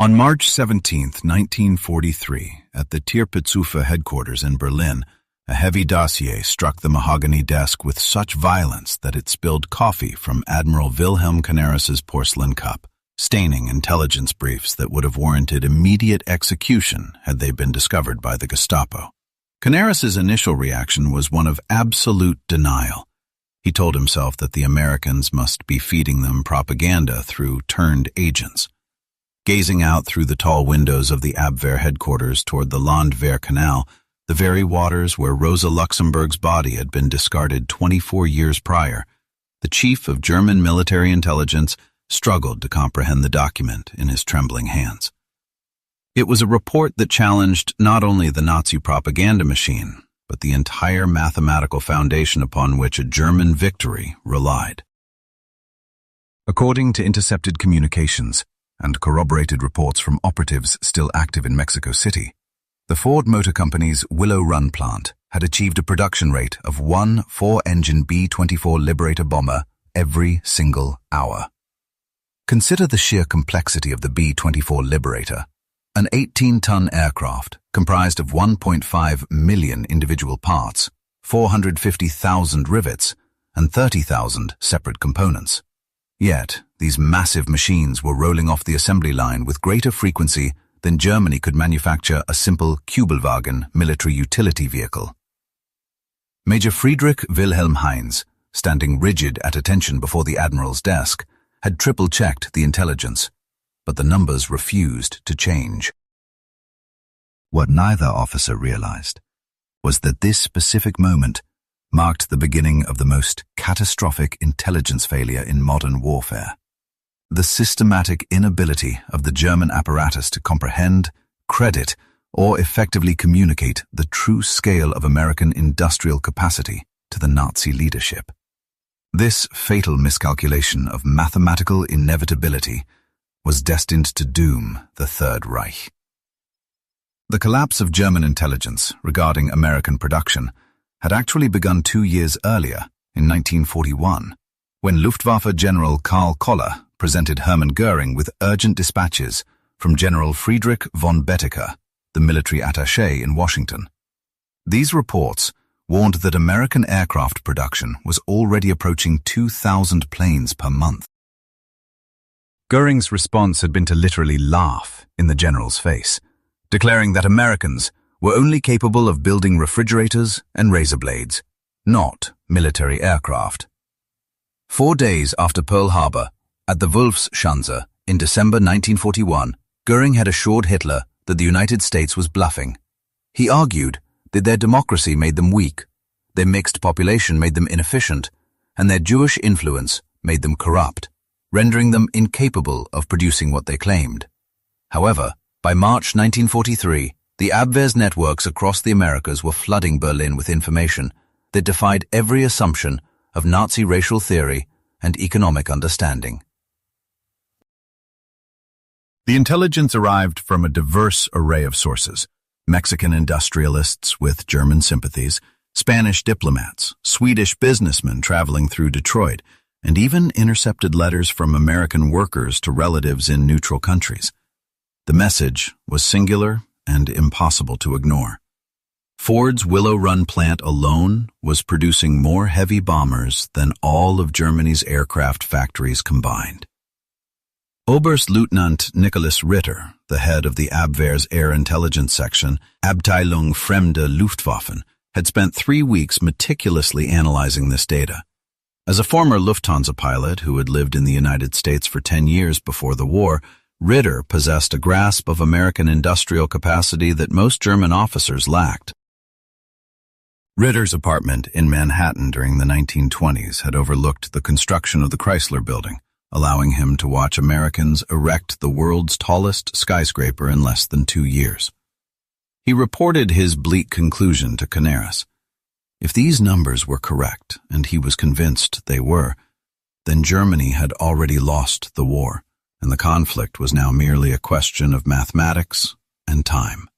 On March 17, 1943, at the Tierpitzufe headquarters in Berlin, a heavy dossier struck the mahogany desk with such violence that it spilled coffee from Admiral Wilhelm Canaris's porcelain cup, staining intelligence briefs that would have warranted immediate execution had they been discovered by the Gestapo. Canaris's initial reaction was one of absolute denial. He told himself that the Americans must be feeding them propaganda through turned agents. Gazing out through the tall windows of the Abwehr headquarters toward the Landwehr Canal, the very waters where Rosa Luxemburg's body had been discarded 24 years prior, the chief of German military intelligence struggled to comprehend the document in his trembling hands. It was a report that challenged not only the Nazi propaganda machine, but the entire mathematical foundation upon which a German victory relied. According to intercepted communications and corroborated reports from operatives still active in Mexico City, the Ford Motor Company's Willow Run plant had achieved a production rate of one 4-engine B-24 Liberator bomber every single hour. Consider the sheer complexity of the B-24 Liberator, an 18-ton aircraft comprised of 1.5 million individual parts, 450,000 rivets, and 30,000 separate components. Yet, these massive machines were rolling off the assembly line with greater frequency than Germany could manufacture a simple Kübelwagen military utility vehicle. Major Friedrich Wilhelm Heinz, standing rigid at attention before the Admiral's desk, had triple-checked the intelligence, but the numbers refused to change. What neither officer realized was that this specific moment marked the beginning of the most catastrophic intelligence failure in modern warfare. The systematic inability of the German apparatus to comprehend, credit, or effectively communicate the true scale of American industrial capacity to the Nazi leadership. This fatal miscalculation of mathematical inevitability was destined to doom the Third Reich. The collapse of German intelligence regarding American production had actually begun 2 years earlier, in 1941, when Luftwaffe General Karl Koller presented Hermann Göring with urgent dispatches from General Friedrich von Bettiker, the military attaché in Washington. These reports warned that American aircraft production was already approaching 2,000 planes per month. Göring's response had been to literally laugh in the general's face, declaring that Americans were only capable of building refrigerators and razor blades, not military aircraft. 4 days after Pearl Harbor, at the Wolfschanze in December 1941, Göring had assured Hitler that the United States was bluffing. He argued that their democracy made them weak, their mixed population made them inefficient, and their Jewish influence made them corrupt, rendering them incapable of producing what they claimed. However, by March 1943, the Abwehr's networks across the Americas were flooding Berlin with information that defied every assumption of Nazi racial theory and economic understanding. The intelligence arrived from a diverse array of sources: Mexican industrialists with German sympathies, Spanish diplomats, Swedish businessmen traveling through Detroit, and even intercepted letters from American workers to relatives in neutral countries. The message was singular and impossible to ignore. Ford's Willow Run plant alone was producing more heavy bombers than all of Germany's aircraft factories combined. Oberstleutnant Nicholas Ritter, the head of the Abwehr's Air Intelligence Section, Abteilung Fremde Luftwaffen, had spent 3 weeks meticulously analyzing this data. As a former Lufthansa pilot who had lived in the United States for 10 years before the war, Ritter possessed a grasp of American industrial capacity that most German officers lacked. Ritter's apartment in Manhattan during the 1920s had overlooked the construction of the Chrysler Building, allowing him to watch Americans erect the world's tallest skyscraper in less than 2 years. He reported his bleak conclusion to Canaris. If these numbers were correct, and he was convinced they were, then Germany had already lost the war, and the conflict was now merely a question of mathematics and time.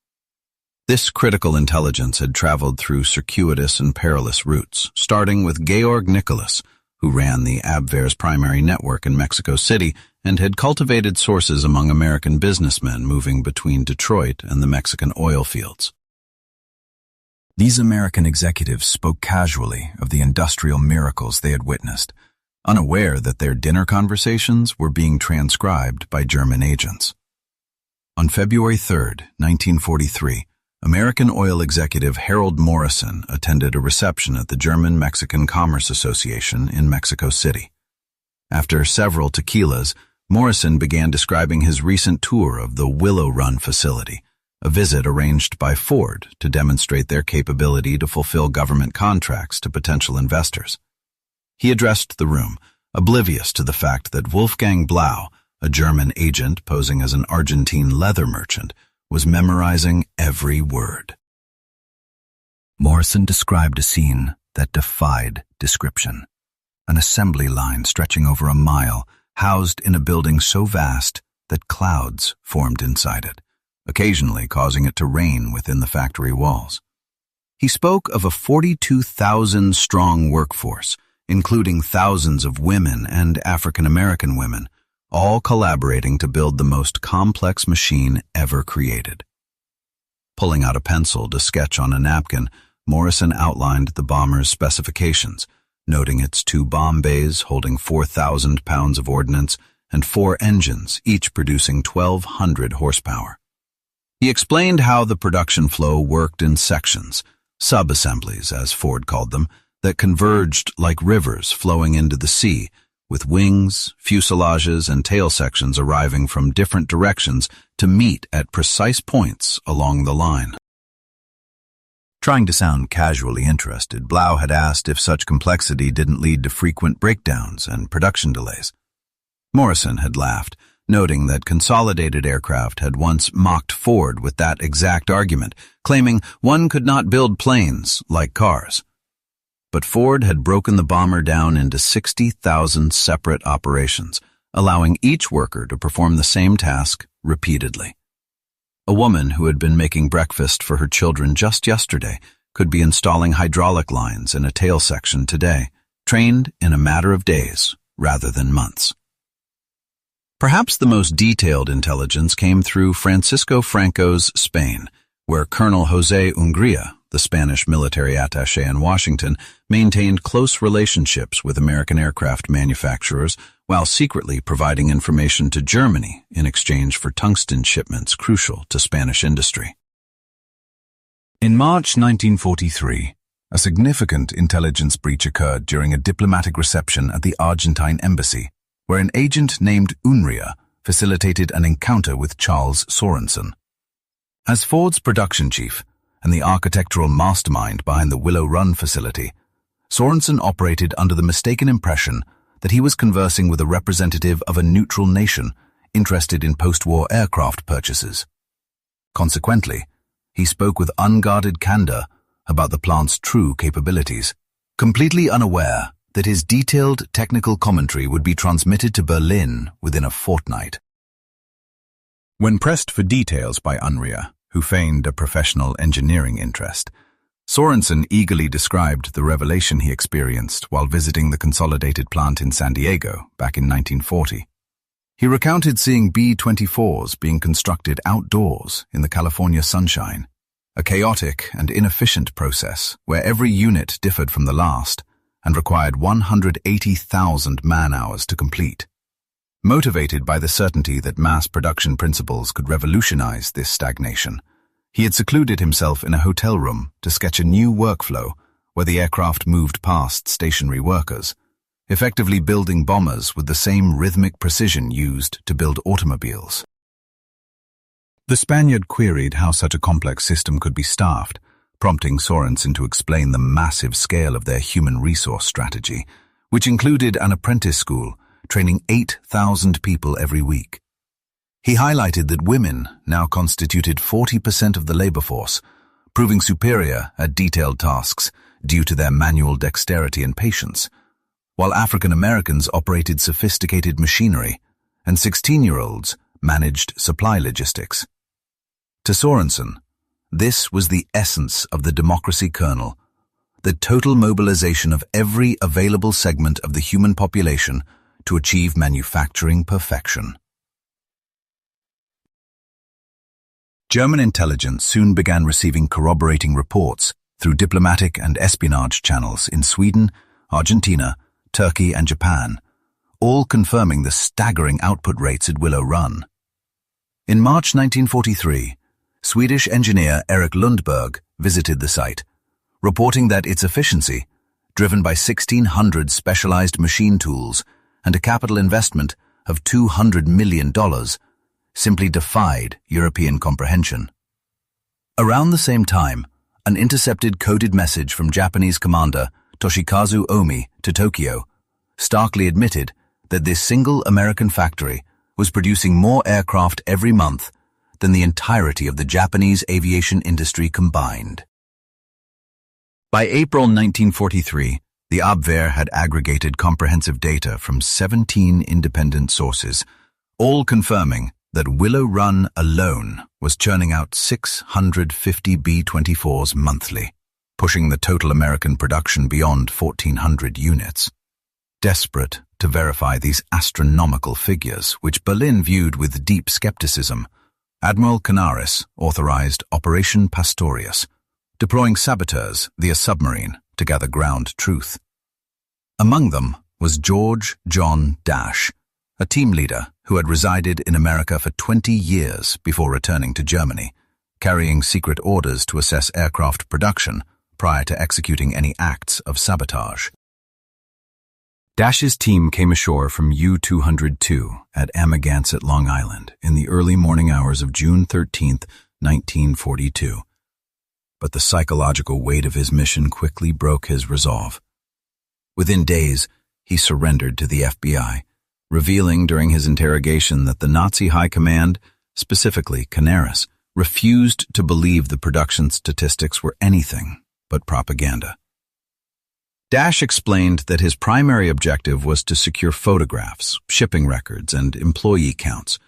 This critical intelligence had traveled through circuitous and perilous routes, starting with Georg Nicholas, who ran the Abwehr's primary network in Mexico City and had cultivated sources among American businessmen moving between Detroit and the Mexican oil fields. These American executives spoke casually of the industrial miracles they had witnessed, unaware that their dinner conversations were being transcribed by German agents. On February 3, 1943, American oil executive Harold Morrison attended a reception at the German-Mexican Commerce Association in Mexico City. After several tequilas, Morrison began describing his recent tour of the Willow Run facility, a visit arranged by Ford to demonstrate their capability to fulfill government contracts to potential investors. He addressed the room, oblivious to the fact that Wolfgang Blau, a German agent posing as an Argentine leather merchant, was memorizing every word. Morrison described a scene that defied description. An assembly line stretching over a mile, housed in a building so vast that clouds formed inside it, occasionally causing it to rain within the factory walls. He spoke of a 42,000-strong workforce, including thousands of women and African-American women, all collaborating to build the most complex machine ever created. Pulling out a pencil to sketch on a napkin, Morrison outlined the bomber's specifications, noting its 2 bomb bays holding 4,000 pounds of ordnance and 4 engines, each producing 1,200 horsepower. He explained how the production flow worked in sections, sub-assemblies, as Ford called them, that converged like rivers flowing into the sea, with wings, fuselages, and tail sections arriving from different directions to meet at precise points along the line. Trying to sound casually interested, Blau had asked if such complexity didn't lead to frequent breakdowns and production delays. Morrison had laughed, noting that Consolidated Aircraft had once mocked Ford with that exact argument, claiming one could not build planes like cars. But Ford had broken the bomber down into 60,000 separate operations, allowing each worker to perform the same task repeatedly. A woman who had been making breakfast for her children just yesterday could be installing hydraulic lines in a tail section today, trained in a matter of days rather than months. Perhaps the most detailed intelligence came through Francisco Franco's Spain, where Colonel José Ungría, the Spanish military attaché in Washington, maintained close relationships with American aircraft manufacturers while secretly providing information to Germany in exchange for tungsten shipments crucial to Spanish industry. In March 1943, a significant intelligence breach occurred during a diplomatic reception at the Argentine embassy, where an agent named Unria facilitated an encounter with Charles Sorensen. As Ford's production chief and the architectural mastermind behind the Willow Run facility, Sorensen operated under the mistaken impression that he was conversing with a representative of a neutral nation interested in post-war aircraft purchases. Consequently, he spoke with unguarded candor about the plant's true capabilities, completely unaware that his detailed technical commentary would be transmitted to Berlin within a fortnight. When pressed for details by Unria, who feigned a professional engineering interest, Sorensen eagerly described the revelation he experienced while visiting the consolidated plant in San Diego back in 1940. He recounted seeing B-24s being constructed outdoors in the California sunshine, a chaotic and inefficient process where every unit differed from the last and required 180,000 man-hours to complete. Motivated by the certainty that mass production principles could revolutionize this stagnation, he had secluded himself in a hotel room to sketch a new workflow where the aircraft moved past stationary workers, effectively building bombers with the same rhythmic precision used to build automobiles. The Spaniard queried how such a complex system could be staffed, prompting Sorensen to explain the massive scale of their human resource strategy, which included an apprentice school training 8,000 people every week. He highlighted that women now constituted 40% of the labor force, proving superior at detailed tasks due to their manual dexterity and patience, while African Americans operated sophisticated machinery and 16-year-olds managed supply logistics. To Sorensen, this was the essence of the democracy kernel, the total mobilization of every available segment of the human population to achieve manufacturing perfection. German intelligence soon began receiving corroborating reports through diplomatic and espionage channels in Sweden, Argentina, Turkey, and Japan, all confirming the staggering output rates at Willow Run. In March 1943, Swedish engineer Erik Lundberg visited the site, reporting that its efficiency, driven by 1,600 specialized machine tools and a capital investment of $200 million, simply defied European comprehension. Around the same time, an intercepted coded message from Japanese commander Toshikazu Omi to Tokyo starkly admitted that this single American factory was producing more aircraft every month than the entirety of the Japanese aviation industry combined. By April 1943, the Abwehr had aggregated comprehensive data from 17 independent sources, all confirming that Willow Run alone was churning out 650 B-24s monthly, pushing the total American production beyond 1,400 units. Desperate to verify these astronomical figures, which Berlin viewed with deep skepticism, Admiral Canaris authorized Operation Pastorius, deploying saboteurs via submarine to gather ground truth. Among them was George John Dash, a team leader who had resided in America for 20 years before returning to Germany, carrying secret orders to assess aircraft production prior to executing any acts of sabotage. Dash's team came ashore from U-202 at Amagansett, Long Island, in the early morning hours of June 13, 1942. But the psychological weight of his mission quickly broke his resolve. Within days, he surrendered to the FBI, revealing during his interrogation that the Nazi High Command, specifically Canaris, refused to believe the production statistics were anything but propaganda. Dash explained that his primary objective was to secure photographs, shipping records, and employee counts,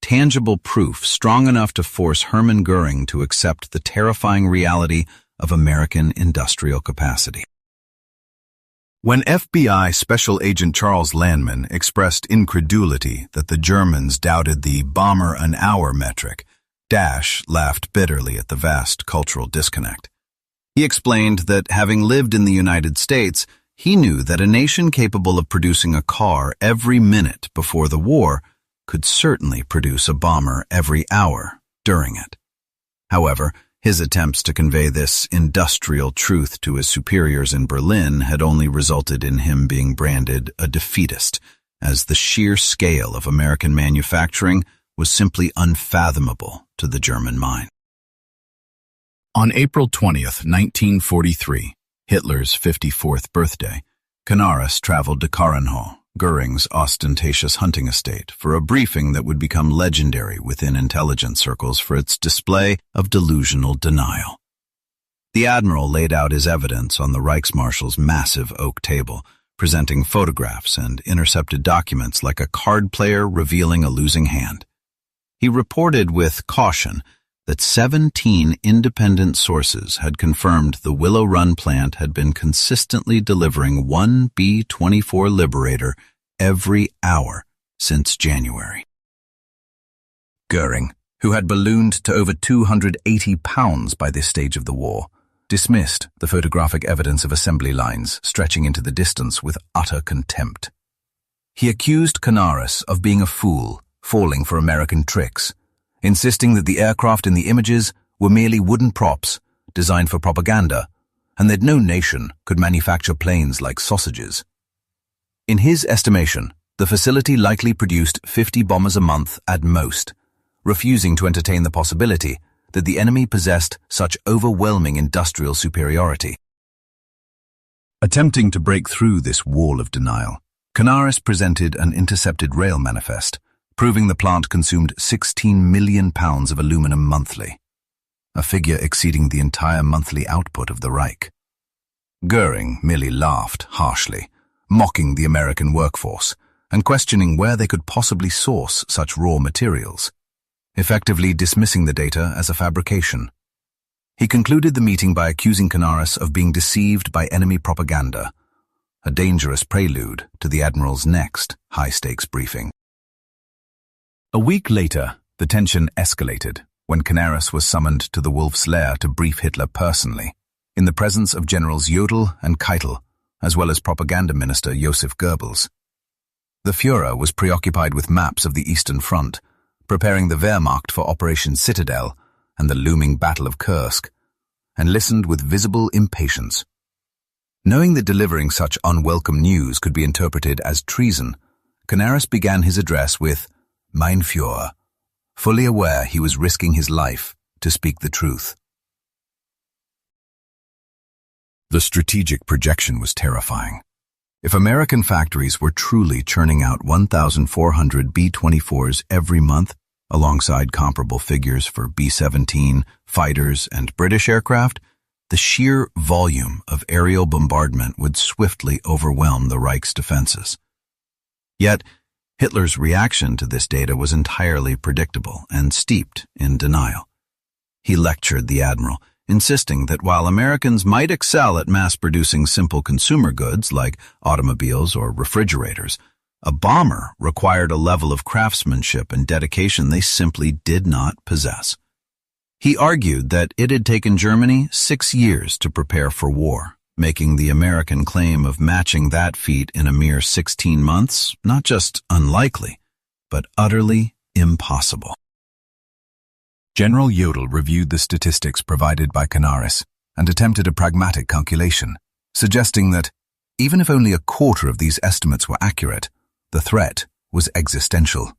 tangible proof strong enough to force Hermann Göring to accept the terrifying reality of American industrial capacity. When FBI Special Agent Charles Landman expressed incredulity that the Germans doubted the bomber-an-hour metric, Dash laughed bitterly at the vast cultural disconnect. He explained that, having lived in the United States, he knew that a nation capable of producing a car every minute before the war could certainly produce a bomber every hour during it. However, his attempts to convey this industrial truth to his superiors in Berlin had only resulted in him being branded a defeatist, as the sheer scale of American manufacturing was simply unfathomable to the German mind. On April 20th, 1943, Hitler's 54th birthday, Canaris traveled to Karenhall, Göring's ostentatious hunting estate, for a briefing that would become legendary within intelligence circles for its display of delusional denial. The Admiral laid out his evidence on the Reichsmarshal's massive oak table, presenting photographs and intercepted documents like a card player revealing a losing hand. He reported with caution that 17 independent sources had confirmed the Willow Run plant had been consistently delivering one B-24 Liberator every hour since January. Göring, who had ballooned to over 280 pounds by this stage of the war, dismissed the photographic evidence of assembly lines stretching into the distance with utter contempt. He accused Canaris of being a fool, falling for American tricks, insisting that the aircraft in the images were merely wooden props designed for propaganda, and that no nation could manufacture planes like sausages. In his estimation, the facility likely produced 50 bombers a month at most, refusing to entertain the possibility that the enemy possessed such overwhelming industrial superiority. Attempting to break through this wall of denial, Canaris presented an intercepted rail manifest, proving the plant consumed 16 million pounds of aluminum monthly, a figure exceeding the entire monthly output of the Reich. Göring merely laughed harshly, mocking the American workforce and questioning where they could possibly source such raw materials, effectively dismissing the data as a fabrication. He concluded the meeting by accusing Canaris of being deceived by enemy propaganda, a dangerous prelude to the Admiral's next high-stakes briefing. A week later, the tension escalated when Canaris was summoned to the Wolf's Lair to brief Hitler personally, in the presence of Generals Jodl and Keitel, as well as Propaganda Minister Josef Goebbels. The Führer was preoccupied with maps of the Eastern Front, preparing the Wehrmacht for Operation Citadel and the looming Battle of Kursk, and listened with visible impatience. Knowing that delivering such unwelcome news could be interpreted as treason, Canaris began his address with, "Mein Führer," fully aware he was risking his life to speak the truth. The strategic projection was terrifying. If American factories were truly churning out 1,400 B-24s every month, alongside comparable figures for B-17, fighters, and British aircraft, the sheer volume of aerial bombardment would swiftly overwhelm the Reich's defenses. Yet, Hitler's reaction to this data was entirely predictable and steeped in denial. He lectured the Admiral, insisting that while Americans might excel at mass-producing simple consumer goods like automobiles or refrigerators, a bomber required a level of craftsmanship and dedication they simply did not possess. He argued that it had taken Germany 6 years to prepare for war, making the American claim of matching that feat in a mere 16 months not just unlikely, but utterly impossible. General Jodl reviewed the statistics provided by Canaris and attempted a pragmatic calculation, suggesting that, even if only a quarter of these estimates were accurate, the threat was existential.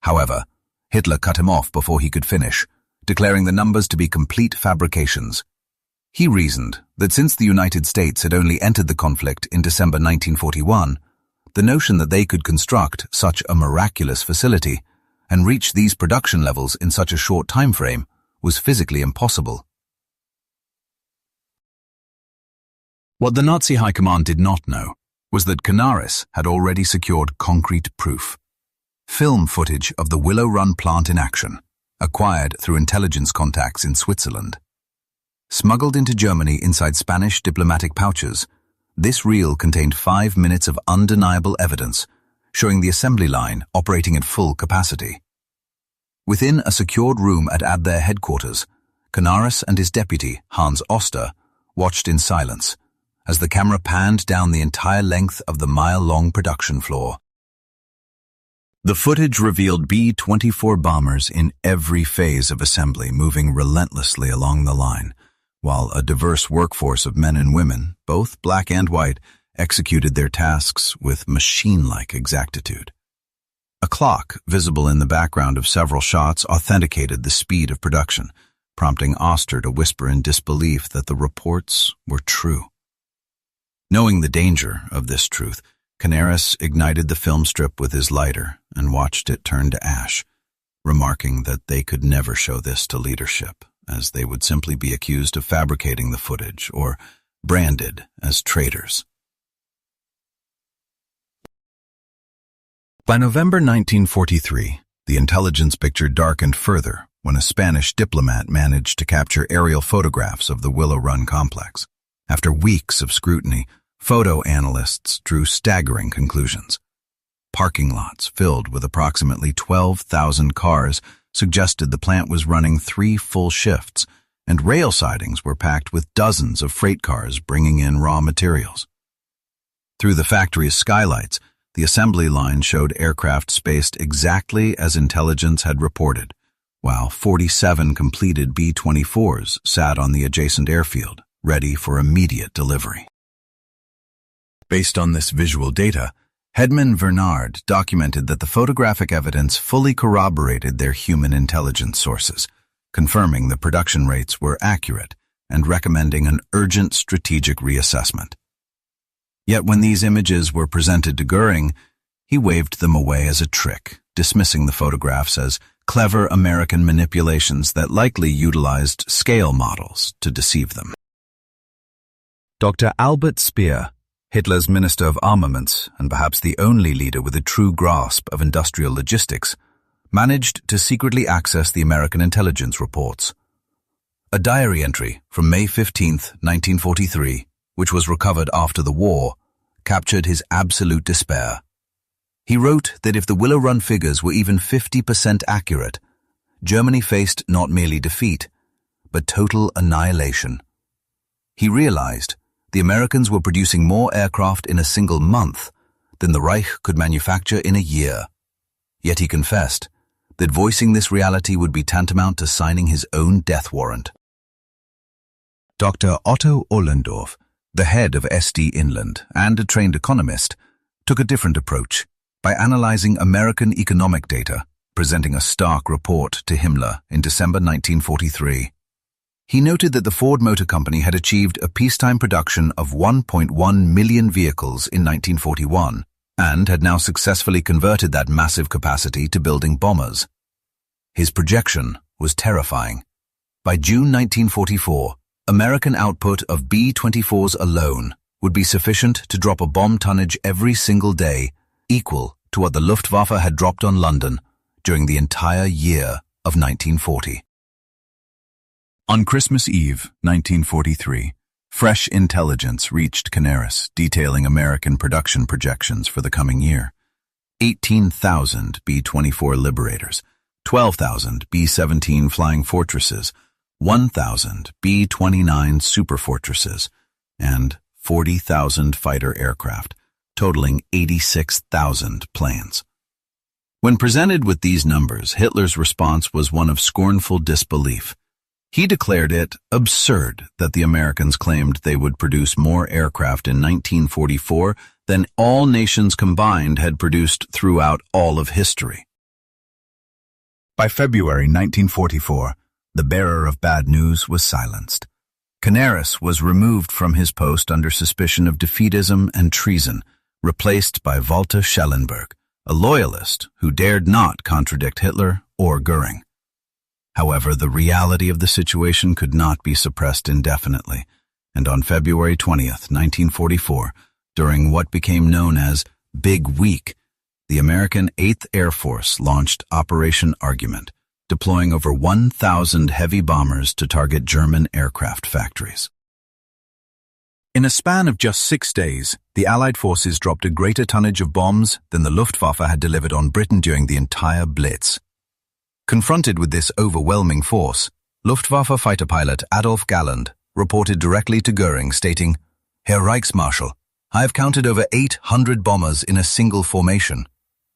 However, Hitler cut him off before he could finish, declaring the numbers to be complete fabrications. He reasoned that since the United States had only entered the conflict in December 1941, the notion that they could construct such a miraculous facility and reach these production levels in such a short time frame was physically impossible. What the Nazi High Command did not know was that Canaris had already secured concrete proof. Film footage of the Willow Run plant in action, acquired through intelligence contacts in Switzerland. Smuggled into Germany inside Spanish diplomatic pouches, this reel contained 5 minutes of undeniable evidence showing the assembly line operating at full capacity. Within a secured room at their headquarters, Canaris and his deputy, Hans Oster, watched in silence as the camera panned down the entire length of the mile-long production floor. The footage revealed B-24 bombers in every phase of assembly moving relentlessly along the line, while a diverse workforce of men and women, both black and white, executed their tasks with machine-like exactitude. A clock visible in the background of several shots authenticated the speed of production, prompting Oster to whisper in disbelief that the reports were true. Knowing the danger of this truth, Canaris ignited the film strip with his lighter and watched it turn to ash, remarking that they could never show this to leadership, as they would simply be accused of fabricating the footage or branded as traitors. By November 1943, the intelligence picture darkened further when a Spanish diplomat managed to capture aerial photographs of the Willow Run complex. After weeks of scrutiny, photo analysts drew staggering conclusions. Parking lots filled with approximately 12,000 cars suggested the plant was running 3 full shifts, and rail sidings were packed with dozens of freight cars bringing in raw materials. Through the factory's skylights, the assembly line showed aircraft spaced exactly as intelligence had reported, while 47 completed B-24s sat on the adjacent airfield, ready for immediate delivery. Based on this visual data, Hedman Vernard documented that the photographic evidence fully corroborated their human intelligence sources, confirming the production rates were accurate and recommending an urgent strategic reassessment. Yet when these images were presented to Göring, he waved them away as a trick, dismissing the photographs as clever American manipulations that likely utilized scale models to deceive them. Dr. Albert Speer, Hitler's Minister of Armaments and perhaps the only leader with a true grasp of industrial logistics, managed to secretly access the American intelligence reports. A diary entry from May 15, 1943, which was recovered after the war, captured his absolute despair. He wrote that if the Willow Run figures were even 50% accurate, Germany faced not merely defeat, but total annihilation. He realized the Americans were producing more aircraft in a single month than the Reich could manufacture in a year. Yet he confessed that voicing this reality would be tantamount to signing his own death warrant. Dr. Otto Ohlendorf, the head of SD Inland and a trained economist, took a different approach by analyzing American economic data, presenting a stark report to Himmler in December 1943. He noted that the Ford Motor Company had achieved a peacetime production of 1.1 million vehicles in 1941 and had now successfully converted that massive capacity to building bombers. His projection was terrifying. By June 1944, American output of B-24s alone would be sufficient to drop a bomb tonnage every single day, equal to what the Luftwaffe had dropped on London during the entire year of 1940. On Christmas Eve, 1943, fresh intelligence reached Canaris detailing American production projections for the coming year. 18,000 B-24 Liberators, 12,000 B-17 Flying Fortresses, 1,000 B-29 Super Fortresses, and 40,000 fighter aircraft, totaling 86,000 planes. When presented with these numbers, Hitler's response was one of scornful disbelief. He declared it absurd that the Americans claimed they would produce more aircraft in 1944 than all nations combined had produced throughout all of history. By February 1944, the bearer of bad news was silenced. Canaris was removed from his post under suspicion of defeatism and treason, replaced by Walter Schellenberg, a loyalist who dared not contradict Hitler or Göring. However, the reality of the situation could not be suppressed indefinitely, and on February 20th, 1944, during what became known as Big Week, the American 8th Air Force launched Operation Argument, deploying over 1,000 heavy bombers to target German aircraft factories. In a span of just 6 days, the Allied forces dropped a greater tonnage of bombs than the Luftwaffe had delivered on Britain during the entire Blitz. Confronted with this overwhelming force, Luftwaffe fighter pilot Adolf Galland reported directly to Göring, stating, "Herr Reichsmarschall, I have counted over 800 bombers in a single formation.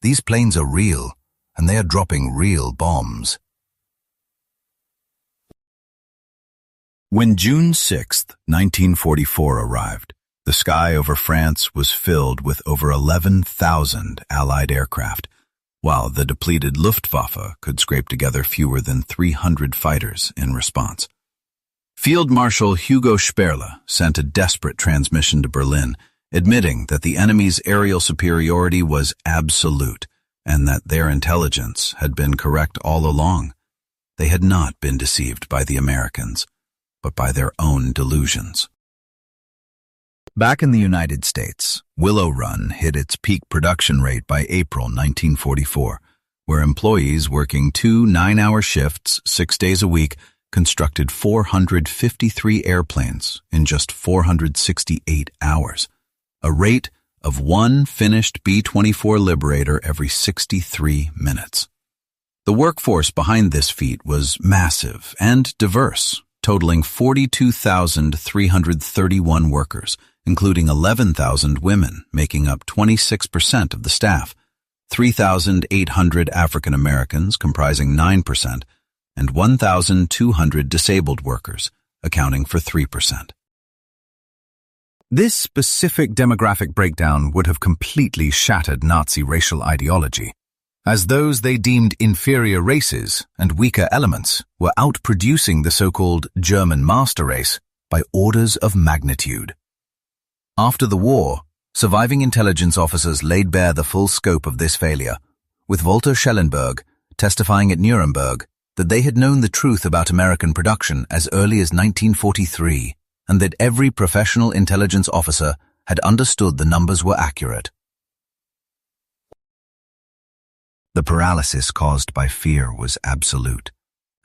These planes are real, and they are dropping real bombs." When June 6, 1944 arrived, the sky over France was filled with over 11,000 Allied aircraft, while the depleted Luftwaffe could scrape together fewer than 300 fighters in response. Field Marshal Hugo Sperle sent a desperate transmission to Berlin, admitting that the enemy's aerial superiority was absolute and that their intelligence had been correct all along. They had not been deceived by the Americans, but by their own delusions. Back in the United States, Willow Run hit its peak production rate by April 1944, where employees working 2 9-hour shifts 6 days a week constructed 453 airplanes in just 468 hours, a rate of 1 finished B-24 Liberator every 63 minutes. The workforce behind this feat was massive and diverse, totaling 42,331 workers, including 11,000 women, making up 26% of the staff, 3,800 African Americans, comprising 9%, and 1,200 disabled workers, accounting for 3%. This specific demographic breakdown would have completely shattered Nazi racial ideology, as those they deemed inferior races and weaker elements were outproducing the so-called German master race by orders of magnitude. After the war, surviving intelligence officers laid bare the full scope of this failure, with Walter Schellenberg testifying at Nuremberg that they had known the truth about American production as early as 1943, and that every professional intelligence officer had understood the numbers were accurate. The paralysis caused by fear was absolute,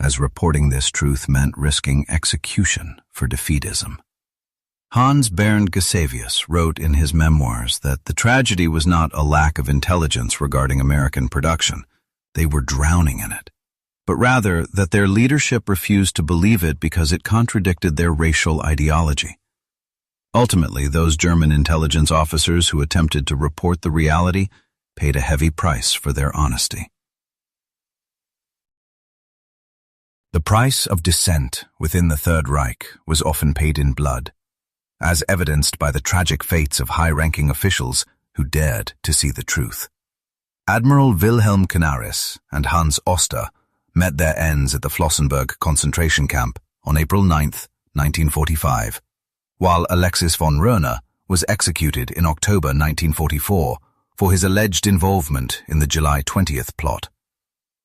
as reporting this truth meant risking execution for defeatism. Hans Bernd Gusevius wrote in his memoirs that the tragedy was not a lack of intelligence regarding American production. They were drowning in it. But rather that their leadership refused to believe it because it contradicted their racial ideology. Ultimately, those German intelligence officers who attempted to report the reality paid a heavy price for their honesty. The price of dissent within the Third Reich was often paid in blood, as evidenced by the tragic fates of high-ranking officials who dared to see the truth. Admiral Wilhelm Canaris and Hans Oster met their ends at the Flossenburg concentration camp on April 9, 1945, while Alexis von Röhner was executed in October 1944 for his alleged involvement in the July 20th plot.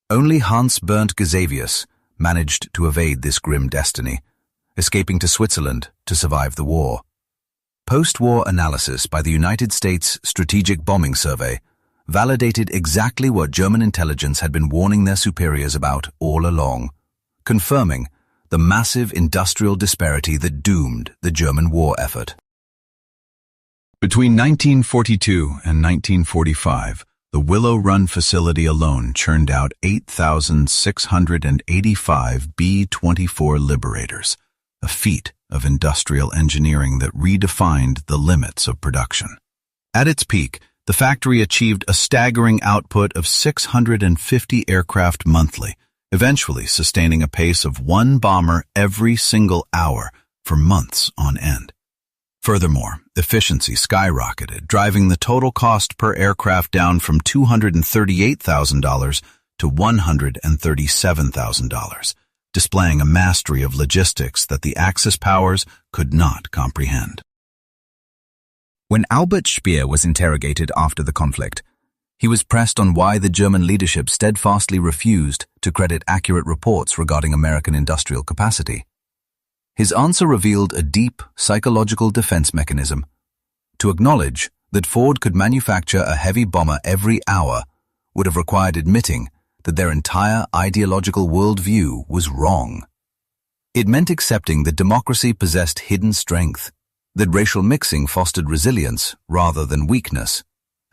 Only Hans Bernd Gusevius managed to evade this grim destiny, escaping to Switzerland to survive the war. Post-war analysis by the United States Strategic Bombing Survey validated exactly what German intelligence had been warning their superiors about all along, confirming the massive industrial disparity that doomed the German war effort. Between 1942 and 1945, the Willow Run facility alone churned out 8,685 B-24 Liberators, a feat of industrial engineering that redefined the limits of production. At its peak, the factory achieved a staggering output of 650 aircraft monthly, eventually sustaining a pace of one bomber every single hour for months on end. Furthermore, efficiency skyrocketed, driving the total cost per aircraft down from $238,000 to $137,000, displaying a mastery of logistics that the Axis powers could not comprehend. When Albert Speer was interrogated after the conflict, he was pressed on why the German leadership steadfastly refused to credit accurate reports regarding American industrial capacity. His answer revealed a deep psychological defense mechanism. To acknowledge that Ford could manufacture a heavy bomber every hour would have required admitting that their entire ideological worldview was wrong. It meant accepting that democracy possessed hidden strength, that racial mixing fostered resilience rather than weakness,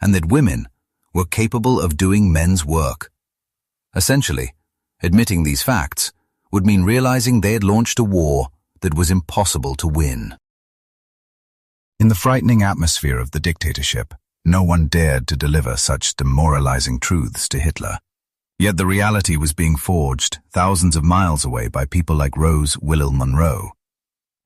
and that women were capable of doing men's work. Essentially, admitting these facts would mean realizing they had launched a war that was impossible to win. In the frightening atmosphere of the dictatorship, no one dared to deliver such demoralizing truths to Hitler. Yet the reality was being forged thousands of miles away by people like Rose Willow Monroe.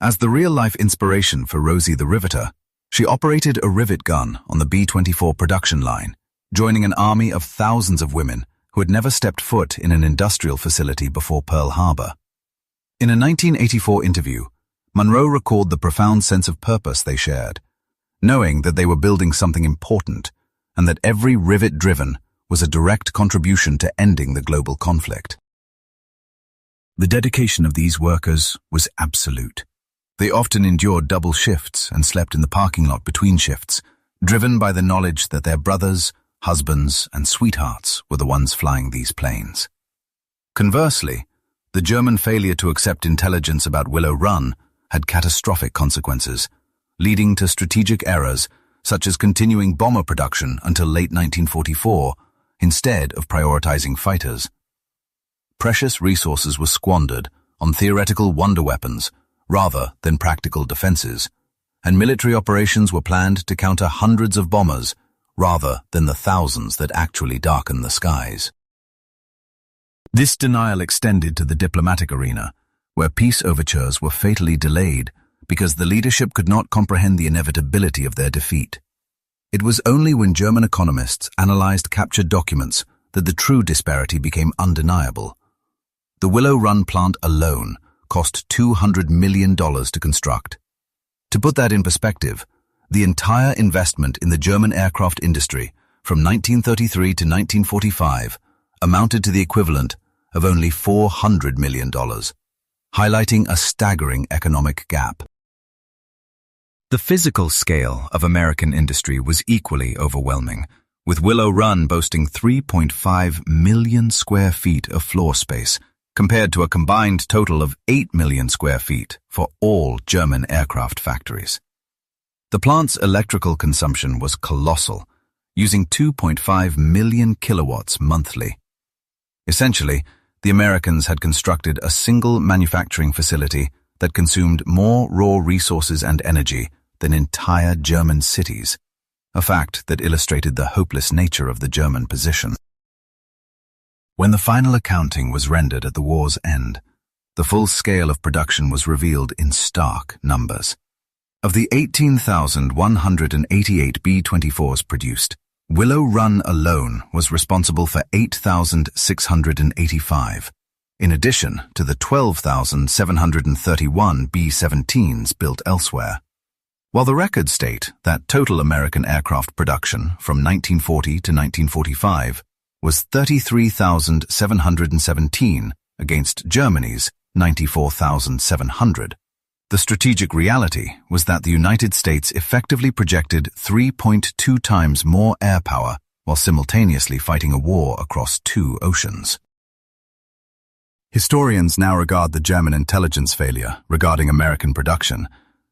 As the real-life inspiration for Rosie the Riveter, she operated a rivet gun on the B-24 production line, joining an army of thousands of women who had never stepped foot in an industrial facility before Pearl Harbor. In a 1984 interview, Monroe recalled the profound sense of purpose they shared, knowing that they were building something important and that every rivet driven was a direct contribution to ending the global conflict. The dedication of these workers was absolute. They often endured double shifts and slept in the parking lot between shifts, driven by the knowledge that their brothers, husbands, and sweethearts were the ones flying these planes. Conversely, the German failure to accept intelligence about Willow Run had catastrophic consequences, leading to strategic errors such as continuing bomber production until late 1944 instead of prioritizing fighters. Precious resources were squandered on theoretical wonder weapons rather than practical defenses, and military operations were planned to counter hundreds of bombers rather than the thousands that actually darken the skies. This denial extended to the diplomatic arena, where peace overtures were fatally delayed because the leadership could not comprehend the inevitability of their defeat. It was only when German economists analyzed captured documents that the true disparity became undeniable. The Willow Run plant alone cost $200 million to construct. To put that in perspective, the entire investment in the German aircraft industry from 1933 to 1945 amounted to the equivalent of only $400 million, highlighting a staggering economic gap. The physical scale of American industry was equally overwhelming, with Willow Run boasting 3.5 million square feet of floor space compared to a combined total of 8 million square feet for all German aircraft factories. The plant's electrical consumption was colossal, using 2.5 million kilowatts monthly. Essentially, the Americans had constructed a single manufacturing facility that consumed more raw resources and energy than entire German cities, a fact that illustrated the hopeless nature of the German position. When the final accounting was rendered at the war's end, the full scale of production was revealed in stark numbers. Of the 18,188 B-24s produced, Willow Run alone was responsible for 8,685, in addition to the 12,731 B-17s built elsewhere. While the records state that total American aircraft production from 1940 to 1945 was 33,717 against Germany's 94,700, the strategic reality was that the United States effectively projected 3.2 times more air power while simultaneously fighting a war across 2 oceans. Historians now regard the German intelligence failure regarding American production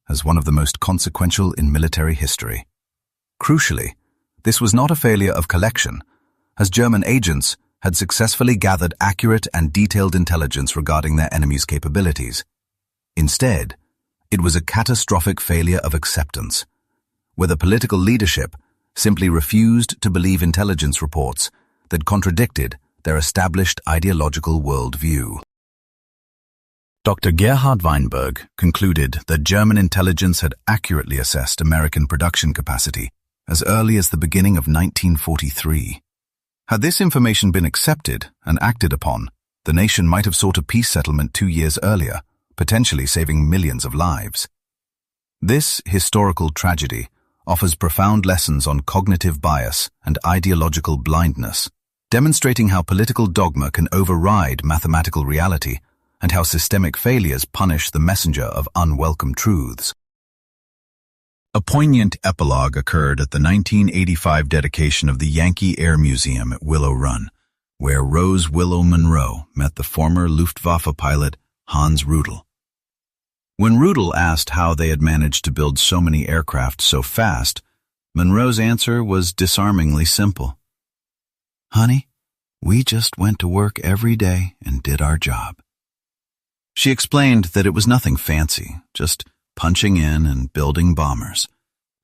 as one of the most consequential in military history. Crucially, this was not a failure of collection, as German agents had successfully gathered accurate and detailed intelligence regarding their enemy's capabilities. Instead, it was a catastrophic failure of acceptance, where the political leadership simply refused to believe intelligence reports that contradicted their established ideological worldview. Dr. Gerhard Weinberg concluded that German intelligence had accurately assessed American production capacity as early as the beginning of 1943. Had this information been accepted and acted upon, the nation might have sought a peace settlement 2 years earlier, potentially saving millions of lives. This historical tragedy offers profound lessons on cognitive bias and ideological blindness, demonstrating how political dogma can override mathematical reality and how systemic failures punish the messenger of unwelcome truths. A poignant epilogue occurred at the 1985 dedication of the Yankee Air Museum at Willow Run, where Rose Willow Monroe met the former Luftwaffe pilot Hans Rudel. When Rudel asked how they had managed to build so many aircraft so fast, Monroe's answer was disarmingly simple. "Honey, we just went to work every day and did our job." She explained that it was nothing fancy, just punching in and building bombers,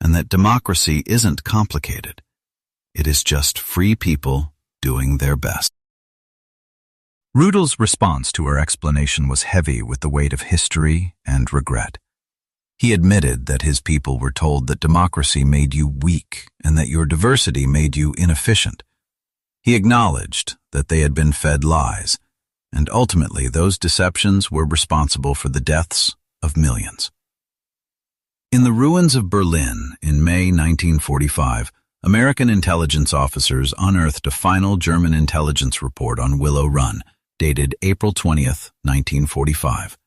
and that democracy isn't complicated. It is just free people doing their best. Rudel's response to her explanation was heavy with the weight of history and regret. He admitted that his people were told that democracy made you weak and that your diversity made you inefficient. He acknowledged that they had been fed lies, and ultimately those deceptions were responsible for the deaths of millions. In the ruins of Berlin in May 1945, American intelligence officers unearthed a final German intelligence report on Willow Run, dated April 20th, 1945,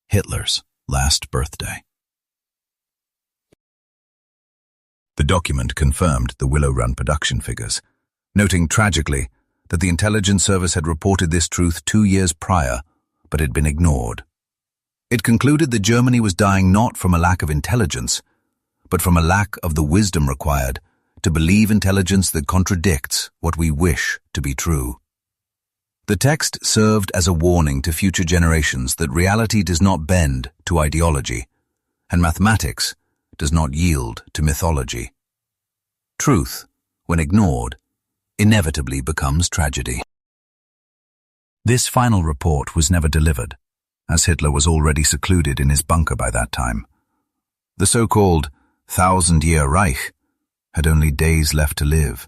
Hitler's last birthday. The document confirmed the Willow Run production figures, noting tragically that the intelligence service had reported this truth 2 years prior, but had been ignored. It concluded that Germany was dying not from a lack of intelligence, but from a lack of the wisdom required to believe intelligence that contradicts what we wish to be true. The text served as a warning to future generations that reality does not bend to ideology, and mathematics does not yield to mythology. Truth, when ignored, inevitably becomes tragedy. This final report was never delivered, as Hitler was already secluded in his bunker by that time. The so-called 1,000-year Reich had only days left to live,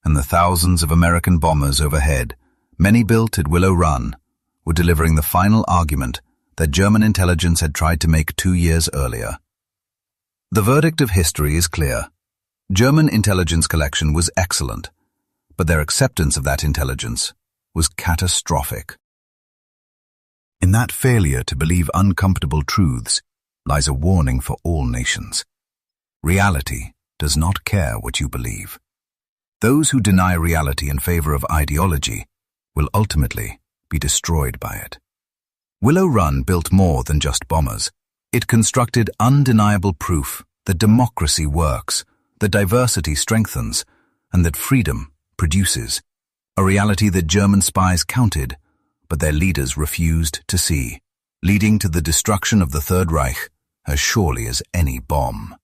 and the thousands of American bombers overhead, many built at Willow Run, were delivering the final argument that German intelligence had tried to make 2 years earlier. The verdict of history is clear. German intelligence collection was excellent, but their acceptance of that intelligence was catastrophic. In that failure to believe uncomfortable truths lies a warning for all nations. Reality does not care what you believe. Those who deny reality in favor of ideology will ultimately be destroyed by it. Willow Run built more than just bombers. It constructed undeniable proof that democracy works, that diversity strengthens, and that freedom produces, a reality that German spies counted, but their leaders refused to see, leading to the destruction of the Third Reich as surely as any bomb.